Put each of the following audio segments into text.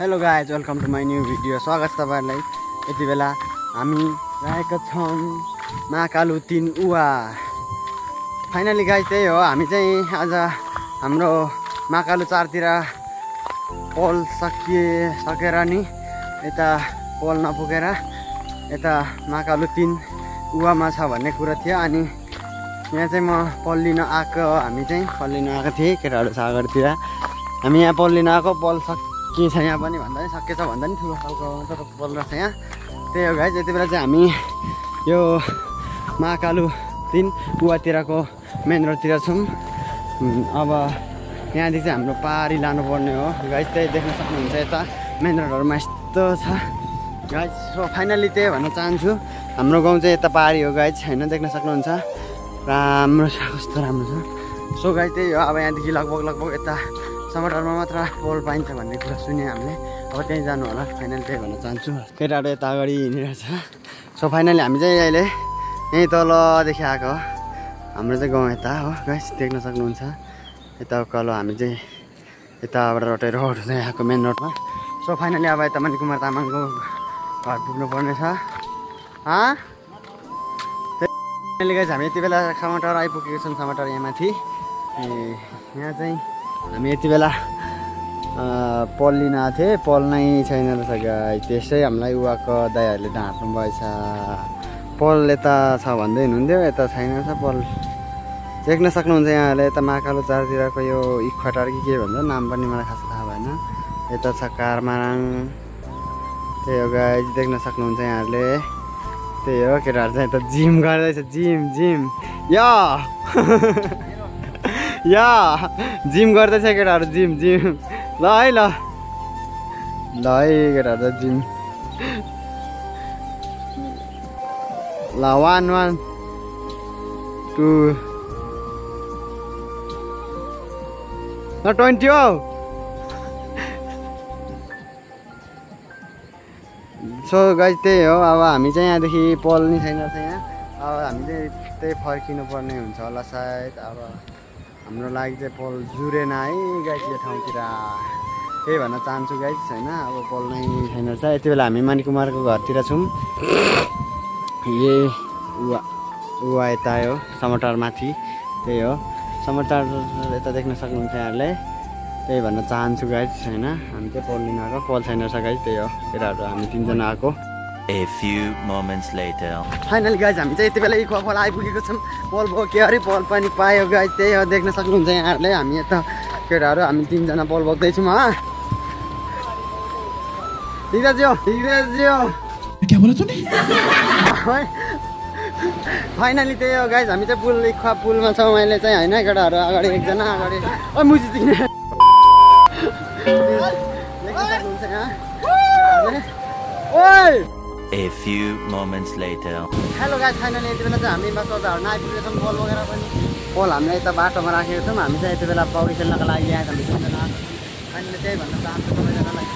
Hello guys, welcome to my new video. स्वागत छ तपाईहरुलाई। यति बेला हामी रहेका छौँ महाकालु 3 उवा। फाइनली गाइज त्यही हो, हामी चाहिँ आज हाम्रो महाकालु 4 तिर पोल सकेर नि यता पोल नपुगेर यता महाकालु 3 उवामा छ भन्ने कुरा थियो। अनि यहाँ चाहिँ म पोल लिन आएको, हामी चाहिँ पोल लिन आएको थिएँ केटाहरू सागरतिर। हामी यहाँ पोल लिन आएको, पोल के छ यहाँ पनि भन्दा नि सकेछ भन्दा नि ठुलो खालको मात्र पोल रहेछ यहाँ। त्यही हो गाइज, यति बेला चाहिँ हामी यो महाकालु 3 उवातिरको मेन रोडतिर छौँ। अब यहाँदेखि चाहिँ हाम्रो पारी लानुपर्ने हो गाइज। त्यही देख्न सक्नुहुन्छ यता मेन रोडहरूमा यस्तो छ गाइज। सो फाइनली त्यही भन्न चाहन्छु, हाम्रो गाउँ चाहिँ यता पारी हो गाइज, होइन देख्न सक्नुहुन्छ। राम्रो छ, कस्तो राम्रो छ। सो गाइज त्यही हो, अब यहाँदेखि लगभग यता समटरमा मात्र पोल पाइन्छ भन्ने कुरा सुन्यो हामीले। अब त्यहीँ जानु होला। फाइनली त्यही भन्न चाहन्छु। केटाहरू यता अगाडि हिँडिरहेछ। सो फाइनली हामी चाहिँ अहिले यहीँ तलदेखि आएको, हाम्रो चाहिँ गाउँ यता हो गाइस, देख्न सक्नुहुन्छ। यता उकालो हामी चाहिँ यताबाट रोटेर हुँदै आएको मेन रोडमा। सो फाइनली अब यता मणिकुमार तामाङको घर पुग्नुपर्ने छ। फाइनली गाइस हामी यति बेला समटर आइपुगेको छौँ। समटर यहाँ माथि यहाँ चाहिँ हामी यति बेला पोल लिन आएको थिएँ, पोल नै छैन रहेछ गाइस। त्यसै हामीलाई उहाँको दाइहरूले ढाँट्नु भएछ। पोल यता छ भन्दै हुनुहुन्थ्यो, यता छैन रहेछ पोल। देख्न सक्नुहुन्छ यहाँहरूले यता महाकालु 4 तिरको यो इक्वाटर के भन्छ, नाम पनि मलाई खास थाहा भएन। यता छ कारमाराङ। त्यही हो गाइस, देख्न सक्नुहुन्छ यहाँहरूले। त्यही हो, केटाहरू चाहिँ यता जिम गर्दैछ। जिम या जिम गर्दैछ केटाहरू, जिम ल है ल है केटाहरू जिम ल 1 1 2 ल 20 हो। सो गाइस त्यही हो, अब हामी चाहिँ यहाँदेखि पोल नि छैन रहेछ यहाँ। अब हामी चाहिँ त्यही फर्किनु पर्ने हुन्छ होला सायद। अब हाम्रो लागि चाहिँ पोल जुरेन है गाइस यो ठाउँतिर, त्यही भन्न चाहन्छु गाइस, होइन। अब पोल नै छैन रहेछ। यति बेला हामी मणिकुमारको घरतिर छौँ। उवा यता हो समटर माथि। त्यही हो समटर यता देख्न सक्नुहुन्छ यहाँहरूले। त्यही भन्न चाहन्छु गाइस, होइन। हामी चाहिँ पोल लिन आएको, पोल छैन रहेछ गाइस। त्यही हो, केटाहरू हामी 3 जना आएको। A few moments later. Finally guys हामी चाहिँ यति बेला इक्वा खोला आइपुगेको छौँ। पोल बोक्यो अरे, पोल पनि पायो गाइज। त्यही हो, देख्न सक्नुहुन्छ यहाँहरूले। हामी यता केटाहरू हामी 3 जना पोल बोक्दैछौँ। क्या बोला तूने? फाइनली त्यही हो गाइज, हामी चाहिँ इक्वा पुलमा छौँ अहिले चाहिँ, होइन। केटाहरू अगाडि एकजना, अगाडि मुजी देख्न सक्नुहुन्छ यहाँ। A few moments later. Hello guys, finally यति बेला चाहिँ हामी बस झर्ना आइपुगेको छौँ। पोल वगेर पनि पोल हामीले यता बाटोमा राखेको छौँ। हामी चाहिँ यति बेला पौडी खेल्नको लागि आएको हामी 3 जना। फाइनली त्यही भन्न चाहन्छु सबैजनालाई।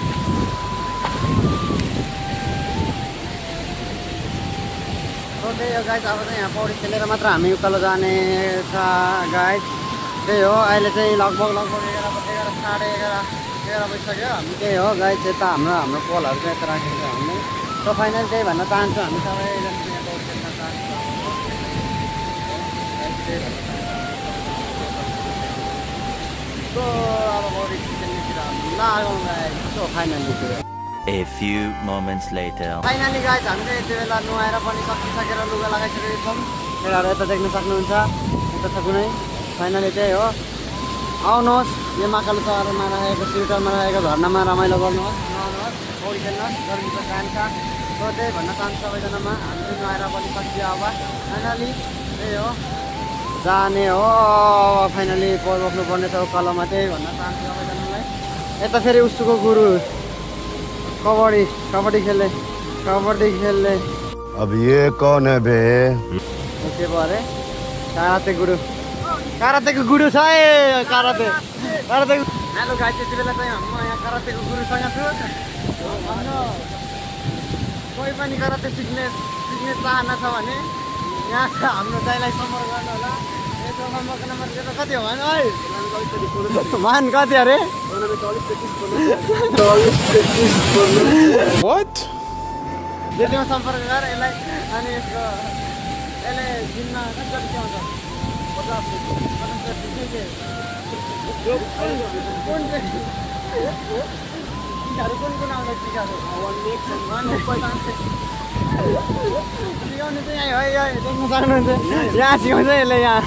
सो त्यही हो गाइस, अब चाहिँ यहाँ पौडी खेलेर मात्र हामी उकालो जाने छ गाइस। त्यही हो, अहिले चाहिँ लगभग 11 साढे 11 बजिसक्यो। हामी त्यही हो गाइस, यता हाम्रो पोलहरू चाहिँ यता राखेको छ हामीले। सो फाइनल त्यही भन्न चाहन्छु, हामी सबैजना यहाँ पौडी खेल्न चाहन्छु। सो अब पौडी खेल्नेतिर लागौँ guys. So finally A few moments later. Finally guys हामी चाहिँ यति बेला नुहाएर पनि सकिसकेर लुगा लगाइसकेको छौँ। केटाहरू यता देख्न सक्नुहुन्छ, यता छ कुनै। फाइनली त्यही हो, आउनुहोस् यो महाकालु 4मा रहेको स्विटरमा रहेको झर्नामा रमाइलो गर्नुहोस्, नुहाउनुहोस्, पौडी खेल्नुहोस्, गर्मीको जान्छ। सो त्यही भन्न चाहन्छु सबैजनामा। हामी चाहिँ नुहाएर पनि सकियो। अब फाइनली त्यही हो, जाने हो। फाइनली पोल बोक्नुपर्ने छ उकालोमा, त्यही भन्न चाहन्छु सबैजनालाई। यता फेरि उसको गुरु कबड्डी खेल्ने। अब ये कौन है बे? के भयो अरे? करातेको गुरु छ है। कराते। हेलो गाइस, यति बेला चाहिँ म यहाँ करातेको गुरुसँग छु। कोही पनि कराते सिक्ने चाहना छ भने यहाँ छ, हाम्रो दाइलाई सम्पर्क गर्नु होला। कति हो मान कति अरे यतिमा सम्पर्क गर यसलाई अनि यसले दिनमा कति आउँछ 50 कुन आउँछ टिकाहरू सिकाउनु चाहिँ यहाँ है देख्न सक्नुहुन्छ यहाँ सिकाउँछ यसले यहाँ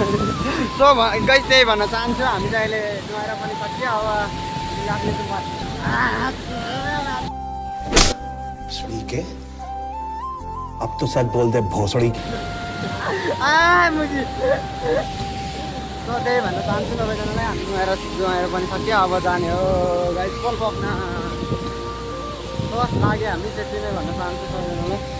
सो गाइस त्यही भन्न चाहन्छु हामी चाहिँ अहिले नुहाएर पनि सकियो अब लाग्ने के अब तो सच बोल दे भोसड़ी मुजी सो त्यही भन्न चाहन्छु सबैजनालाई हामी नुहाएर पनि सकियो अब जाने हो गाइस कल पक्न लाग्यो हामी त्यति नै भन्न चाहन्छु सबैजनालाई